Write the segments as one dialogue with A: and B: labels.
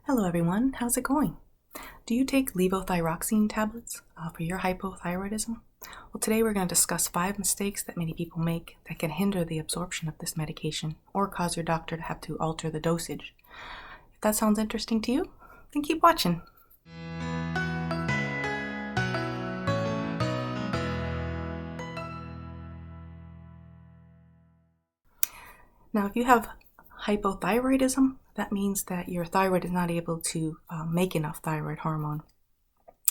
A: Hello everyone, how's it going? Do you take levothyroxine tablets for your hypothyroidism? Well, today we're going to discuss 5 mistakes that many people make that can hinder the absorption of this medication or cause your doctor to have to alter the dosage. If that sounds interesting to you, then keep watching. Now, if you have hypothyroidism, that means that your thyroid is not able to make enough thyroid hormone.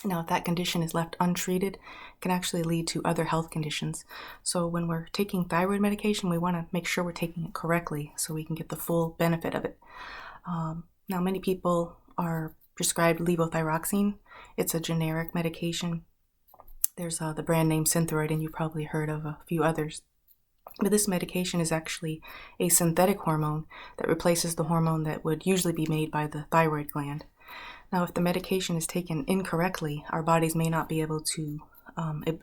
A: Now, if that condition is left untreated, it can actually lead to other health conditions. So when we're taking thyroid medication, we want to make sure we're taking it correctly so we can get the full benefit of it. Now, many people are prescribed levothyroxine. It's a generic medication. There's the brand name Thyroid, and you've probably heard of a few others. But this medication is actually a synthetic hormone that replaces the hormone that would usually be made by the thyroid gland. Now, if the medication is taken incorrectly, our bodies may not be able to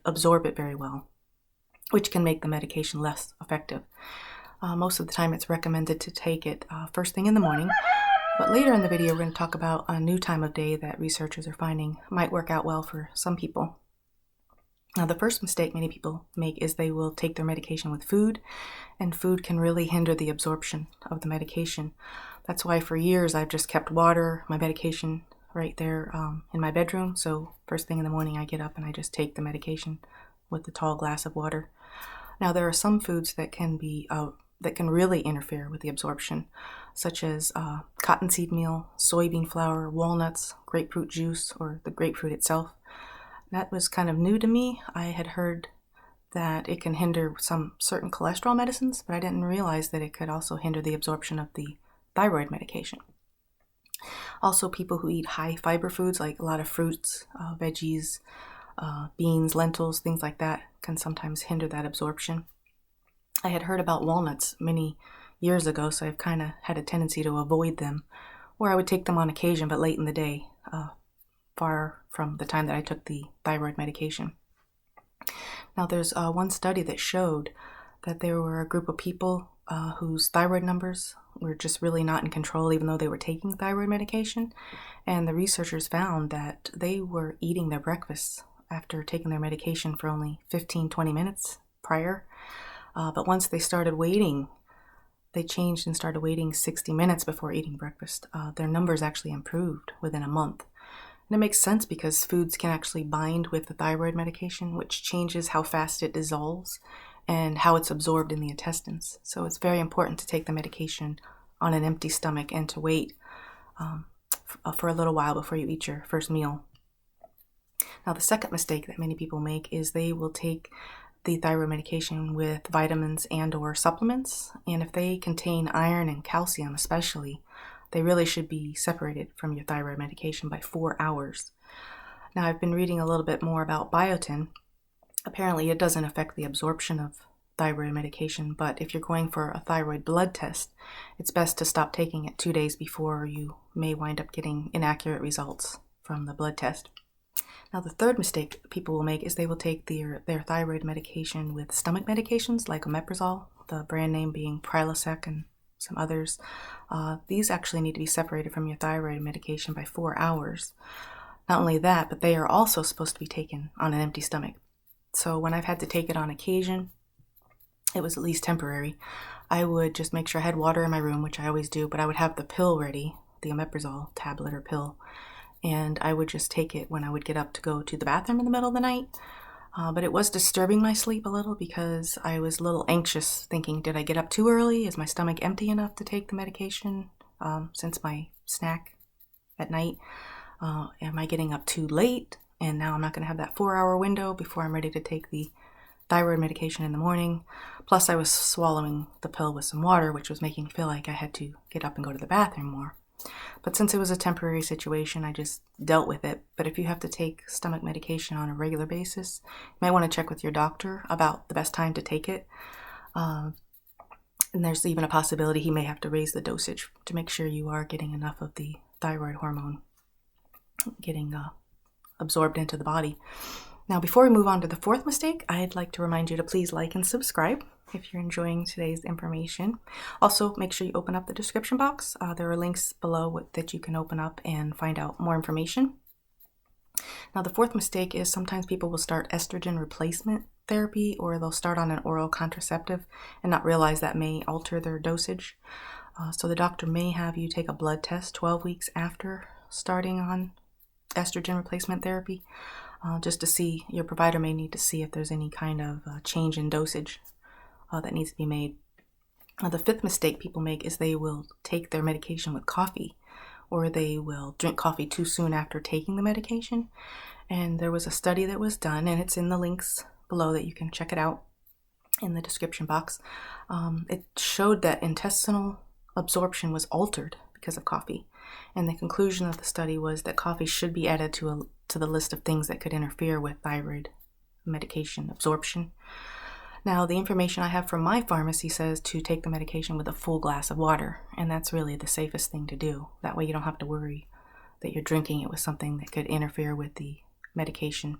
A: absorb it very well, which can make the medication less effective. Most of the time, it's recommended to take it first thing in the morning, but later in the video, we're going to talk about a new time of day that researchers are finding might work out well for some people. Now, the first mistake many people make is they will take their medication with food, and food can really hinder the absorption of the medication. That's why for years I've just kept water, my medication right there in my bedroom. So first thing in the morning I get up and I just take the medication with a tall glass of water. Now, there are some foods that can really interfere with the absorption, such as cottonseed meal, soybean flour, walnuts, grapefruit juice, or the grapefruit itself. That was kind of new to me. I had heard that it can hinder some certain cholesterol medicines, but I didn't realize that it could also hinder the absorption of the thyroid medication. Also, people who eat high fiber foods like a lot of fruits, veggies, beans, lentils, things like that can sometimes hinder that absorption. I had heard about walnuts many years ago, so I've kind of had a tendency to avoid them, or I would take them on occasion, but late in the day, far from the time that I took the thyroid medication. Now, there's one study that showed that there were a group of people whose thyroid numbers were just really not in control, even though they were taking thyroid medication. And the researchers found that they were eating their breakfasts after taking their medication for only 15-20 minutes prior. But once they started waiting, they changed and started waiting 60 minutes before eating breakfast. Their numbers actually improved within a month. And it makes sense because foods can actually bind with the thyroid medication, which changes how fast it dissolves and how it's absorbed in the intestines. So it's very important to take the medication on an empty stomach and to wait for a little while before you eat your first meal. Now, the second mistake that many people make is they will take the thyroid medication with vitamins and or supplements. And if they contain iron and calcium especially, they really should be separated from your thyroid medication by 4 hours. Now, I've been reading a little bit more about biotin. Apparently, it doesn't affect the absorption of thyroid medication, but if you're going for a thyroid blood test, it's best to stop taking it 2 days before you may wind up getting inaccurate results from the blood test. Now, the third mistake people will make is they will take their thyroid medication with stomach medications like Omeprazole, the brand name being Prilosec and some others. These actually need to be separated from your thyroid medication by 4 hours. Not only that, but they are also supposed to be taken on an empty stomach. So when I've had to take it on occasion, it was at least temporary. I would just make sure I had water in my room, which I always do, but I would have the pill ready, the Omeprazole tablet or pill, and I would just take it when I would get up to go to the bathroom in the middle of the night. But it was disturbing my sleep a little because I was a little anxious, thinking, did I get up too early? Is my stomach empty enough to take the medication since my snack at night? Am I getting up too late? And now I'm not going to have that 4-hour window before I'm ready to take the thyroid medication in the morning. Plus, I was swallowing the pill with some water, which was making me feel like I had to get up and go to the bathroom more. But since it was a temporary situation, I just dealt with it. But if you have to take stomach medication on a regular basis, you might want to check with your doctor about the best time to take it. And there's even a possibility he may have to raise the dosage to make sure you are getting enough of the thyroid hormone getting absorbed into the body. Now, before we move on to the fourth mistake, I'd like to remind you to please like and subscribe. if you're enjoying today's information. Also, make sure you open up the description box. There are links below that you can open up and find out more information. Now, the fourth mistake is sometimes people will start estrogen replacement therapy, or they'll start on an oral contraceptive and not realize that may alter their dosage. So the doctor may have you take a blood test 12 weeks after starting on estrogen replacement therapy, just to see. Your provider may need to see if there's any kind of change in dosage that needs to be made. The fifth mistake people make is they will take their medication with coffee, or they will drink coffee too soon after taking the medication. And there was a study that was done, and it's in the links below that you can check it out in the description box. It showed that intestinal absorption was altered because of coffee. And the conclusion of the study was that coffee should be added to the list of things that could interfere with thyroid medication absorption. Now, the information I have from my pharmacy says to take the medication with a full glass of water, and that's really the safest thing to do. That way you don't have to worry that you're drinking it with something that could interfere with the medication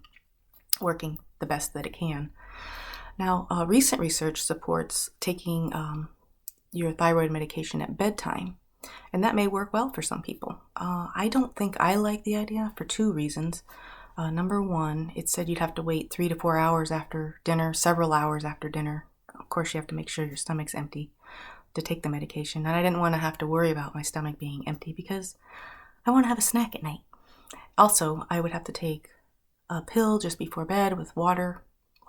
A: working the best that it can. Now, recent research supports taking your thyroid medication at bedtime, and that may work well for some people. I don't think I like the idea for two reasons. Number one, it said you'd have to wait 3 to 4 hours after dinner, several hours after dinner. Of course, you have to make sure your stomach's empty to take the medication. And I didn't want to have to worry about my stomach being empty because I want to have a snack at night. Also, I would have to take a pill just before bed with water.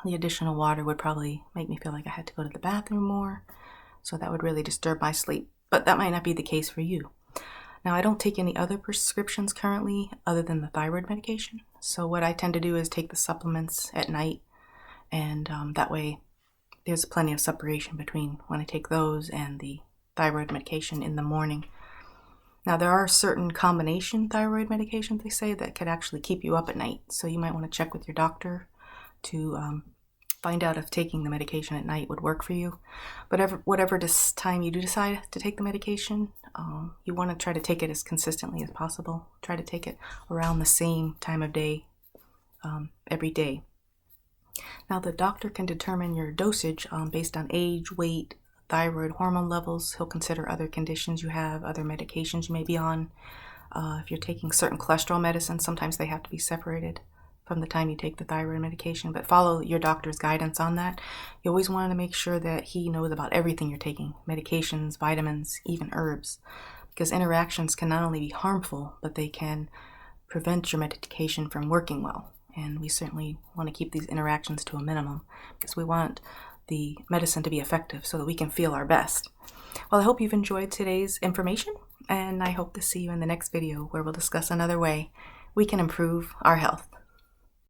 A: The additional water would probably make me feel like I had to go to the bathroom more. So that would really disturb my sleep. But that might not be the case for you. Now, I don't take any other prescriptions currently other than the thyroid medication. So what I tend to do is take the supplements at night, and that way there's plenty of separation between when I take those and the thyroid medication in the morning. Now, there are certain combination thyroid medications, they say, that could actually keep you up at night. So you might want to check with your doctor to find out if taking the medication at night would work for you. But whatever this time you do decide to take the medication, you want to try to take it as consistently as possible. Try to take it around the same time of day every day. Now, the doctor can determine your dosage based on age, weight, thyroid hormone levels. He'll consider other conditions you have, other medications you may be on. If you're taking certain cholesterol medicines, sometimes they have to be separated from the time you take the thyroid medication, but follow your doctor's guidance on that. You always want to make sure that he knows about everything you're taking, medications, vitamins, even herbs, because interactions can not only be harmful, but they can prevent your medication from working well. And we certainly want to keep these interactions to a minimum because we want the medicine to be effective so that we can feel our best. Well, I hope you've enjoyed today's information, and I hope to see you in the next video where we'll discuss another way we can improve our health.